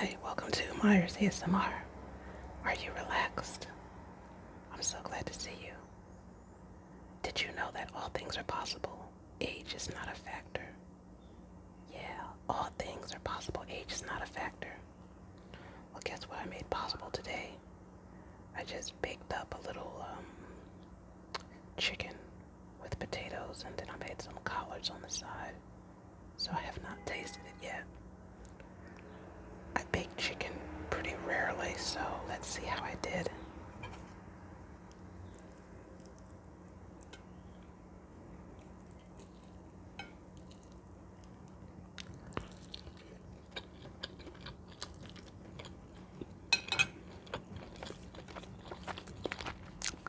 Hi, welcome to Myers ASMR. Are you relaxed? I'm so glad to see you. Did you know that all things are possible? Age is not a factor. Yeah, all things are possible. Age is not a factor. Well, guess what I made possible today? I just baked up a little chicken with potatoes, and then I made some collards on the side. So I have not tasted it yet. I bake chicken pretty rarely, so let's see how I did.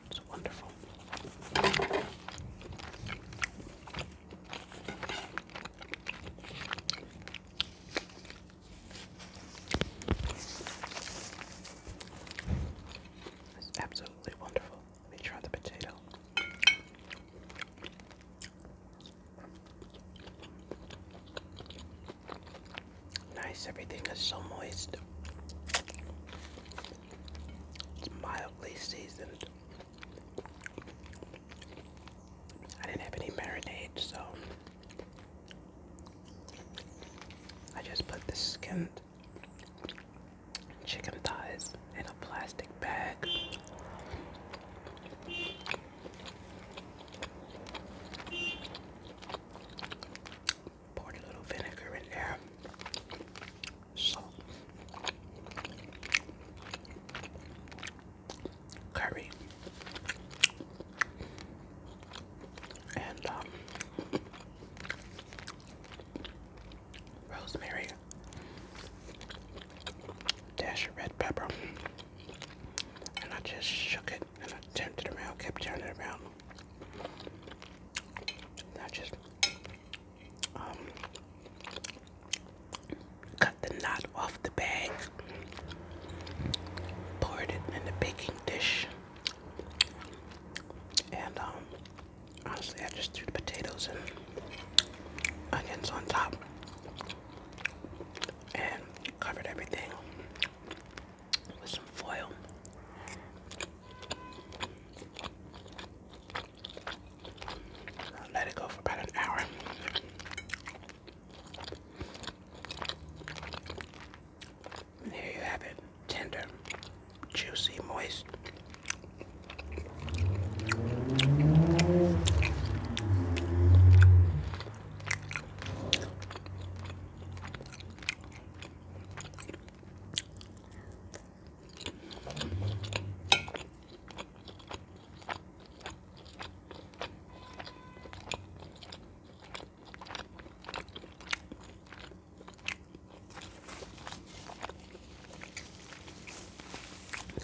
It's wonderful. It's absolutely wonderful. Let me try the potato. Nice, everything is so moist. It's mildly seasoned. I didn't have any marinade, so I just put the skinned chicken thighs in a plastic bag. Poured a little vinegar in there, salt, curry, and rosemary, dash of red pepper, and I just shook it and I turned it around, kept turning it around. And I just um, cut the knot off the bag, poured it in the baking dish, and honestly, I just threw the potatoes and onions on top and covered everything with some foil. Let it go for about an hour. And here you have it, tender, juicy, moist.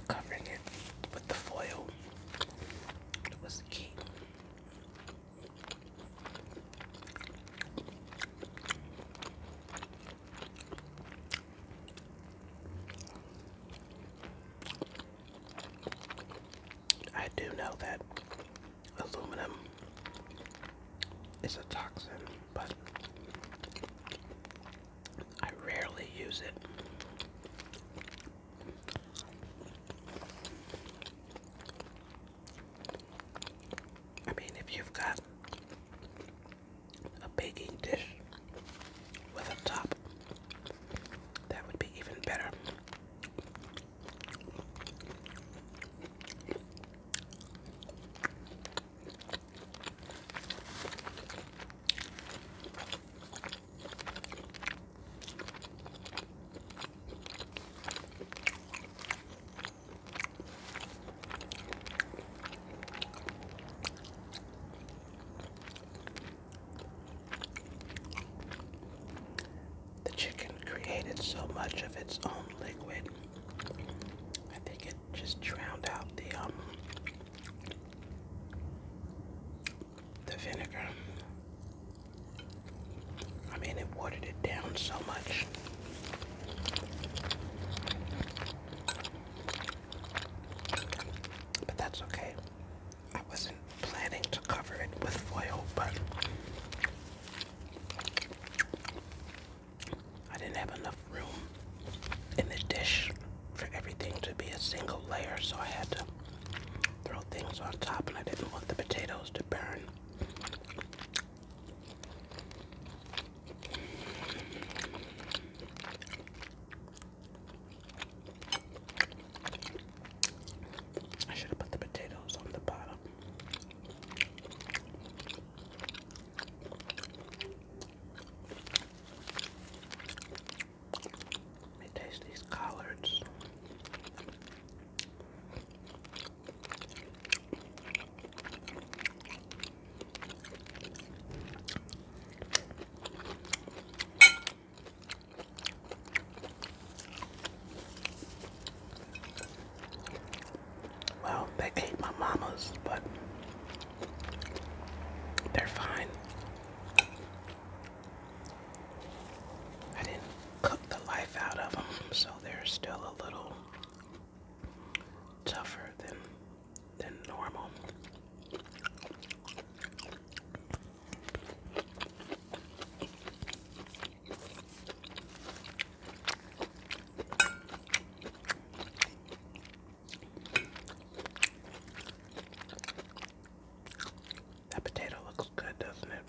Covering it with the foil was the key. I do know that aluminum is a toxin, but I rarely use it. I mean, if you've got a baking dish with a top, that would be even better. The chicken created so much of its own liquid. I think it just drowned out the vinegar. I mean, it watered it down so much. But that's okay. I wasn't planning to cover it with foil, but I didn't have enough room in single layer, so I had to throw things on top, and I didn't want the potatoes to burn. I should have put the potatoes on the bottom. Let me taste these collards. Well, they ate my mama's, but they're fine. I didn't cook the life out of them, so they're still a little tougher than normal. That potato looks good, doesn't it?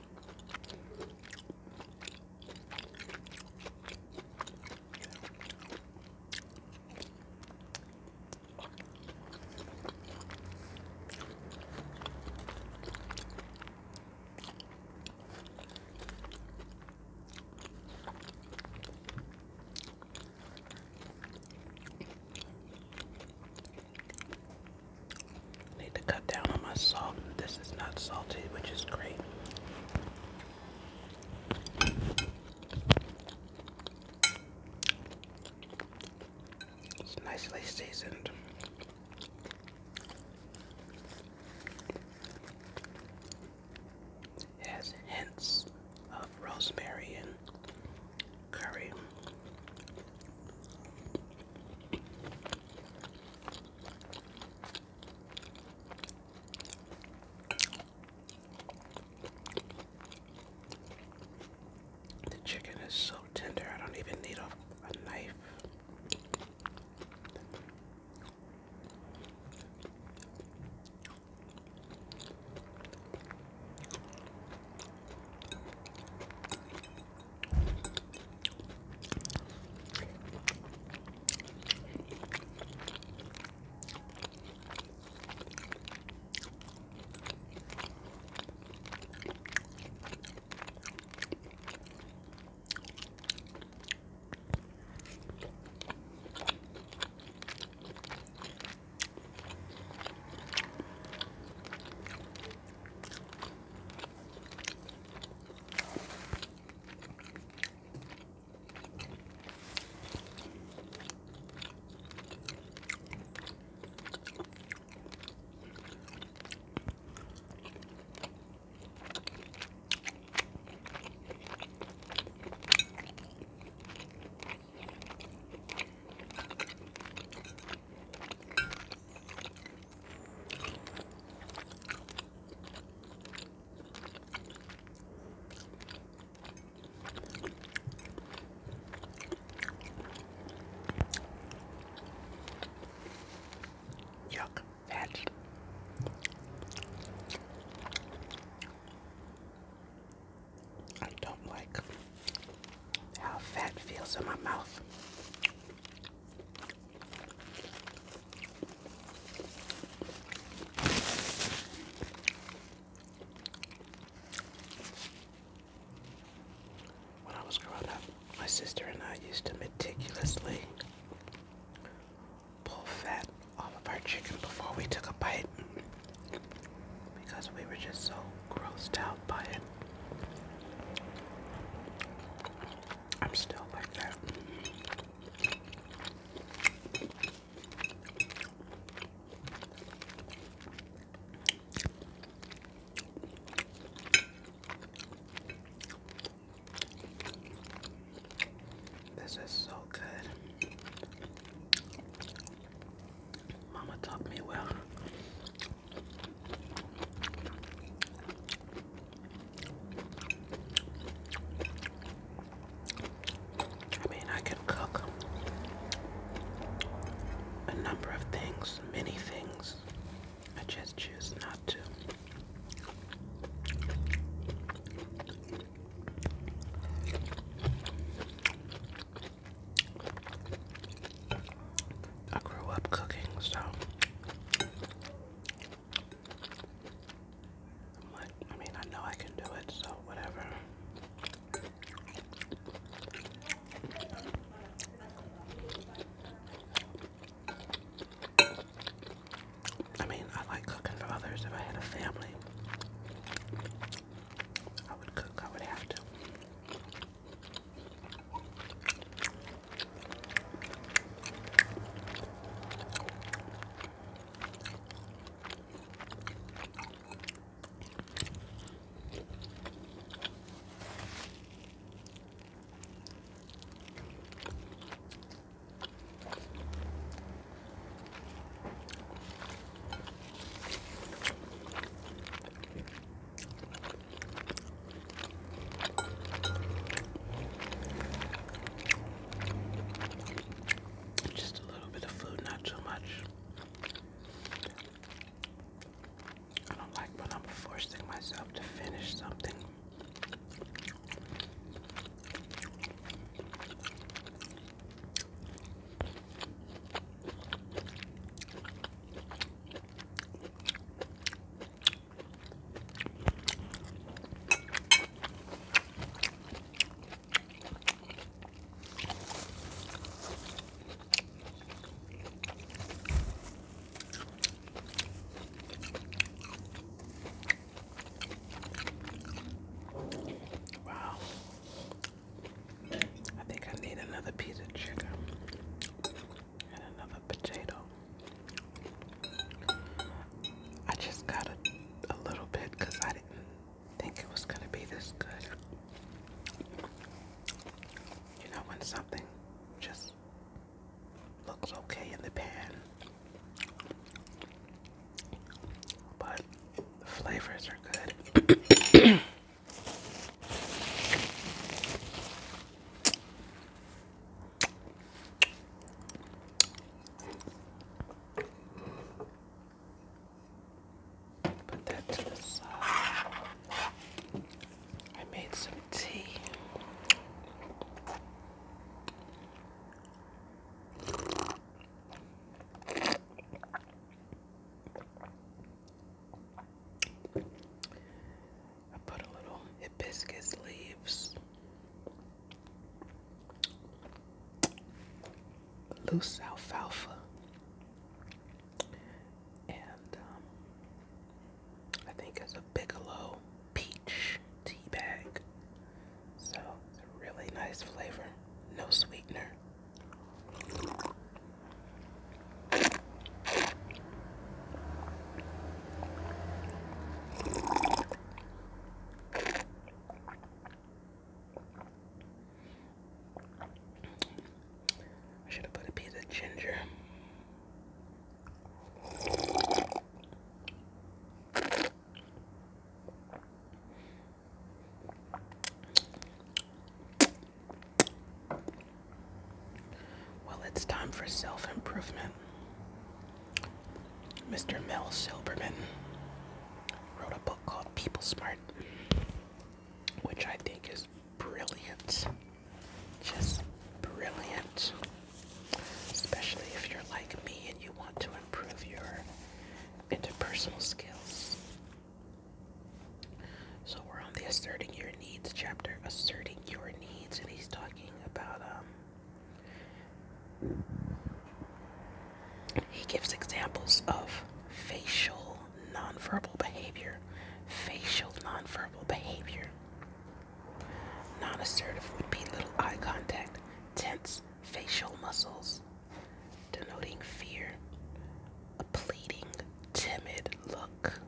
Need to cut down on my salt. This is not salty, which is great. It's nicely seasoned. It has hints of rosemary and curry. The chicken is so tender, I don't even need a knife. things, many things. I just choose not to. I grew up cooking, so I'm like, I mean, I know I can do it, so whatever. I mean, I like cooking for others. If I had a family, I would cook. I would have to. Just a little bit of food, not too much. I don't like when I'm forcing myself to finish something. Wow. I think I need another piece of chicken and another potato. I just got a little bit because I didn't think it was going to be this good. You know, when something just looks okay in the pan, but the flavors are good. Put that to the side. I made some tea. I put a little hibiscus leaves, loose alfalfa, and I think it's a Bigelow peach tea bag. So it's a really nice flavor, no sweetener. I should have put a piece of ginger. Well, it's time for self-improvement. Mr. Mel Silberman wrote a book called People Smart, which I think is brilliant. Just brilliant. Especially if you're like me and you want to improve your interpersonal skills. So we're on the Asserting Your Needs chapter, Asserting Your Needs, and he's talking about, he gives examples of facial nonverbal behavior. Facial nonverbal behavior. Non-assertive would be little eye contact, tense facial muscles, denoting fear, a pleading, timid look.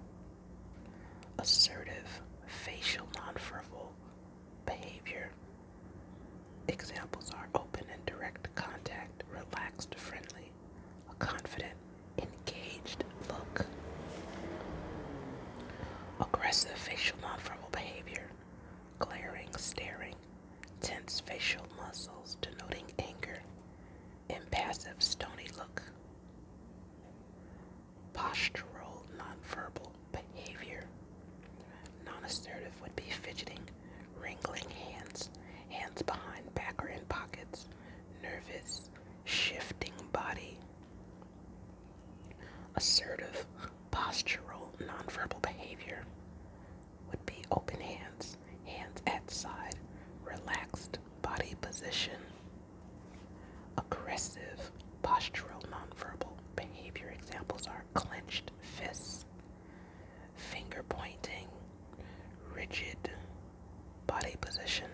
Assertive facial nonverbal behavior. Examples are open and direct contact, relaxed, friendly, a confident, engaged look. Aggressive facial nonverbal behavior, glaring, staring, tense facial muscles denoting anger, impassive, stony look. postural nonverbal behavior. Non-assertive would be fidgeting, wrinkling hands, hands behind back or in pockets, nervous, shifting body. Assertive, postural nonverbal behavior would be open hands, hands at side, relaxed body position. Aggressive, postural nonverbal behavior examples are clenched fists, finger pointing, rigid body position.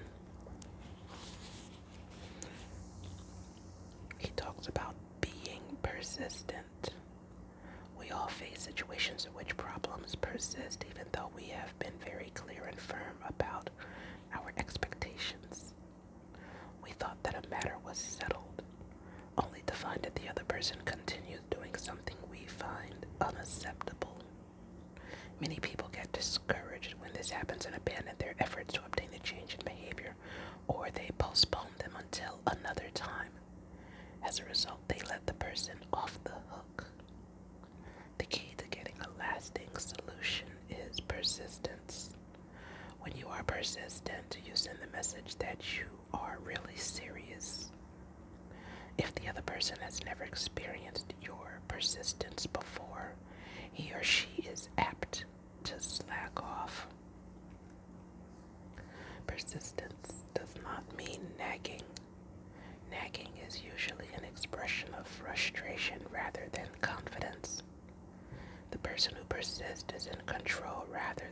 He talks about being persistent. We all face situations in which problems persist even though we have been very clear and firm about our expectations. We thought that a matter was settled, only to find that the other person continues doing something we find unacceptable. Many people get discouraged when this happens and abandon their efforts to obtain a change in behavior, or they postpone them until another time. As a result, they let the person off the hook. The key to getting a lasting solution is persistence. When you are persistent, you send the message that you are really serious. If the other person has never experienced your persistence before, he or she is apt to slack off. Persistence does not mean nagging. Nagging is usually an expression of frustration rather than confidence. The person who persists is in control rather